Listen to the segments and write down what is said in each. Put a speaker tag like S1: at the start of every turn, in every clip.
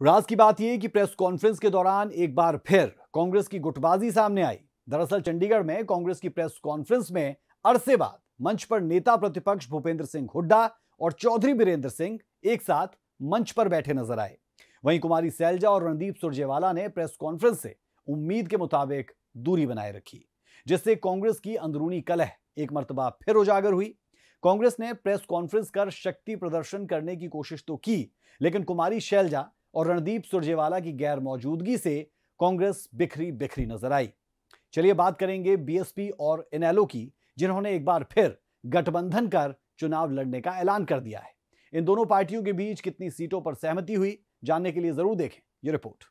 S1: राज की बात यह कि प्रेस कॉन्फ्रेंस के दौरान एक बार फिर कांग्रेस की गुटबाजी सामने आई। दरअसल चंडीगढ़ में कांग्रेस की प्रेस कॉन्फ्रेंस में अरसे बाद मंच पर नेता प्रतिपक्ष भूपेंद्र सिंह हुड्डा और चौधरी बीरेंद्र सिंह एक साथ मंच पर बैठे नजर आए। वहीं कुमारी सैलजा और रणदीप सुरजेवाला ने प्रेस कॉन्फ्रेंस से उम्मीद के मुताबिक दूरी बनाए रखी, जिससे कांग्रेस की अंदरूनी कलह एक मर्तबा फिर उजागर हुई। कांग्रेस ने प्रेस कॉन्फ्रेंस कर शक्ति प्रदर्शन करने की कोशिश तो की, लेकिन कुमारी सैलजा और रणदीप सुरजेवाला की गैर मौजूदगी से कांग्रेस बिखरी बिखरी नजर आई। चलिए बात करेंगे बीएसपी और इनेलो की, जिन्होंने एक बार फिर गठबंधन कर चुनाव लड़ने का ऐलान कर दिया है। इन दोनों पार्टियों के बीच कितनी सीटों पर सहमति हुई, जानने के लिए जरूर देखें ये रिपोर्ट।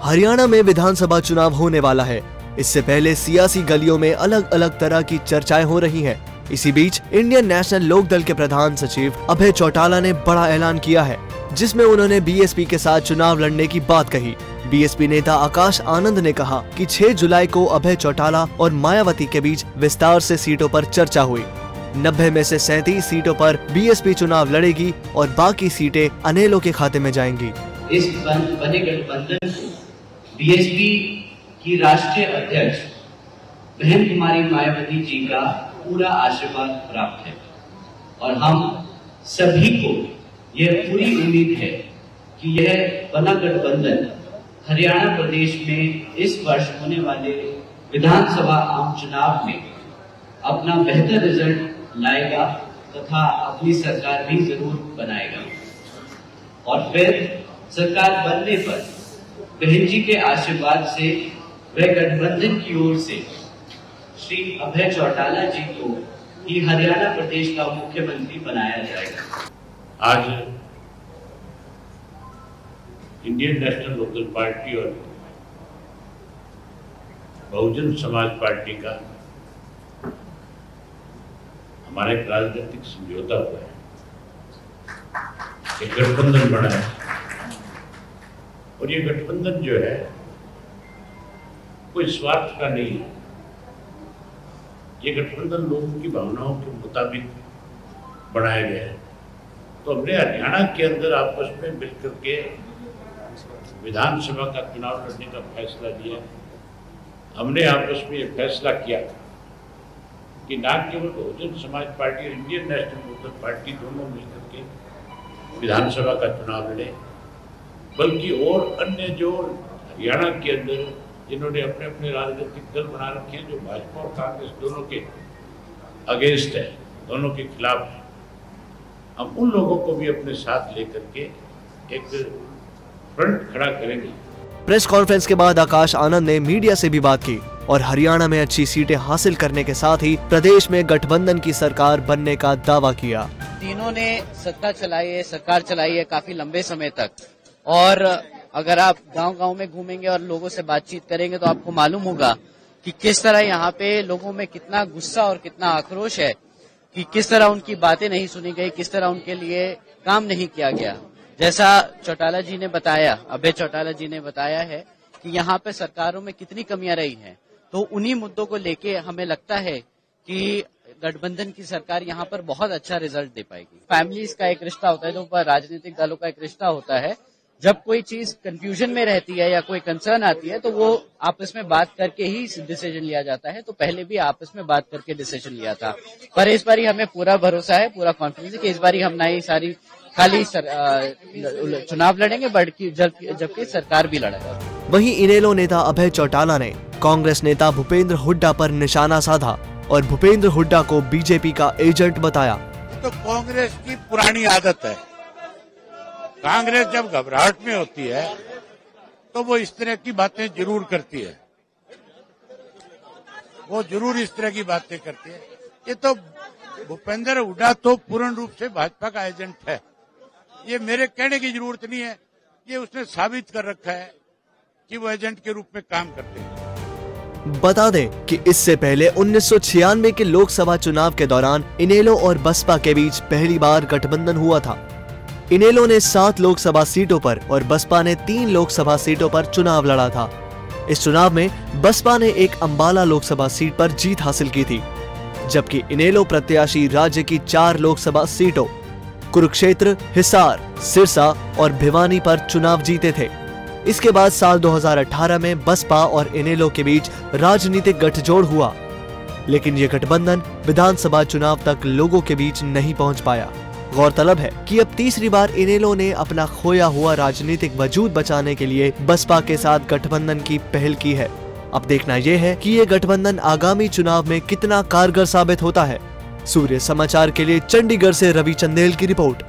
S2: हरियाणा में विधानसभा चुनाव होने वाला है। इससे पहले सियासी गलियों में अलग अलग तरह की चर्चाएं हो रही हैं। इसी बीच इंडियन नेशनल लोकदल के प्रधान सचिव अभय चौटाला ने बड़ा ऐलान किया है, जिसमें उन्होंने बीएसपी के साथ चुनाव लड़ने की बात कही। बीएसपी नेता आकाश आनंद ने कहा कि 6 जुलाई को अभय चौटाला और मायावती के बीच विस्तार से सीटों पर चर्चा हुई। 90 में से 37 सीटों पर बीएसपी चुनाव लड़ेगी और बाकी सीटें अनेलो के खाते में जाएंगी।
S3: इस बने गठबंधन को बीएसपी की राष्ट्रीय अध्यक्ष बहन कुमारी मायावती जी का पूरा आशीर्वाद प्राप्त है और हम सभी को यह पूरी उम्मीद है कि यह बना गठबंधन हरियाणा प्रदेश में इस वर्ष होने वाले विधानसभा आम चुनाव में अपना बेहतर रिजल्ट लाएगा तथा अपनी सरकार भी जरूर बनाएगा और फिर सरकार बनने पर बहन जी के आशीर्वाद से वह गठबंधन की ओर से श्री अभय चौटाला जी को ही हरियाणा प्रदेश का मुख्यमंत्री बनाया जाएगा।
S4: आज इंडियन नेशनल लोकदल पार्टी और बहुजन समाज पार्टी का हमारा एक राजनीतिक समझौता हुआ है, एक गठबंधन बना है और ये गठबंधन जो है कोई स्वार्थ का नहीं है। ये गठबंधन लोगों की भावनाओं के मुताबिक बनाया गया है। तो हमने हरियाणा के अंदर आपस में मिलकर के विधानसभा का चुनाव लड़ने का फैसला लिया। हमने आपस में ये फैसला किया कि न केवल बहुजन समाज पार्टी और इंडियन नेशनल लोकदल पार्टी दोनों मिलकर के विधानसभा का चुनाव लड़े, बल्कि और अन्य जो हरियाणा के अंदर जिन्होंने अपने अपने राजनीतिक दल बना रखे हैं, जो भाजपा और कांग्रेस दोनों के अगेंस्ट है, दोनों के खिलाफ है, हम उन लोगों को भी अपने साथ लेकर के एक फ्रंट खड़ा करेंगे।
S2: प्रेस कॉन्फ्रेंस के बाद आकाश आनंद ने मीडिया से भी बात की और हरियाणा में अच्छी सीटें हासिल करने के साथ ही प्रदेश में गठबंधन की सरकार बनने का दावा किया।
S5: तीनों ने सत्ता चलाई है, सरकार चलाई है काफी लंबे समय तक, और अगर आप गांव-गांव में घूमेंगे और लोगों से बातचीत करेंगे तो आपको मालूम होगा कि किस तरह यहाँ पे लोगों में कितना गुस्सा और कितना आक्रोश है, कि किस तरह उनकी बातें नहीं सुनी गई, किस तरह उनके लिए काम नहीं किया गया। जैसा चौटाला जी ने बताया, अभय चौटाला जी ने बताया है कि यहाँ पे सरकारों में कितनी कमियां रही हैं, तो उन्हीं मुद्दों को लेके हमें लगता है कि गठबंधन की सरकार यहाँ पर बहुत अच्छा रिजल्ट दे पाएगी। फैमिलीज का एक रिश्ता होता है, जो राजनीतिक दलों का एक रिश्ता होता है। जब कोई चीज कंफ्यूजन में रहती है या कोई कंसर्न आती है तो वो आपस में बात करके ही डिसीजन लिया जाता है। तो पहले भी आपस में बात करके डिसीजन लिया था, पर इस बारी हमें पूरा भरोसा है, पूरा कॉन्फिडेंस है कि इस बारी हम ना ही सारी खाली चुनाव लड़ेंगे बल्कि जबकि सरकार भी लड़ेगा।
S2: वहीं इनेलो नेता अभय चौटाला ने कांग्रेस नेता भूपेंद्र हुड्डा पर निशाना साधा और भूपेंद्र हुड्डा को बीजेपी का एजेंट बताया।
S6: तो कांग्रेस की पुरानी आदत है, कांग्रेस जब घबराहट में होती है तो वो इस तरह की बातें जरूर करती है, वो जरूर इस तरह की बातें करती है। ये तो भूपेंद्र हुड्डा तो पूर्ण रूप से भाजपा का एजेंट है, ये मेरे कहने की जरूरत नहीं है, ये उसने साबित कर रखा है कि वो एजेंट के रूप में काम करते हैं।
S2: बता दें कि इससे पहले 1996 के लोकसभा चुनाव के दौरान इनेलो और बसपा के बीच पहली बार गठबंधन हुआ था। इनेलो ने 7 लोकसभा सीटों पर और बसपा ने 3 लोकसभा सीटों पर चुनाव लड़ा था। इस चुनाव में बसपा ने एक अंबाला लोकसभा सीट पर जीत हासिल की थी। जबकि इनेलो प्रत्याशी राज्य की 4 लोकसभा सीटों कुरुक्षेत्र, हिसार, सिरसा और भिवानी पर चुनाव जीते थे। इसके बाद साल 2018 में बसपा और इनेलो के बीच राजनीतिक गठजोड़ हुआ, लेकिन ये गठबंधन विधानसभा चुनाव तक लोगों के बीच नहीं पहुंच पाया। गौरतलब है कि अब तीसरी बार इनेलो ने अपना खोया हुआ राजनीतिक वजूद बचाने के लिए बसपा के साथ गठबंधन की पहल की है। अब देखना यह है कि ये गठबंधन आगामी चुनाव में कितना कारगर साबित होता है। सूर्य समाचार के लिए चंडीगढ़ से रवि चंदेल की रिपोर्ट।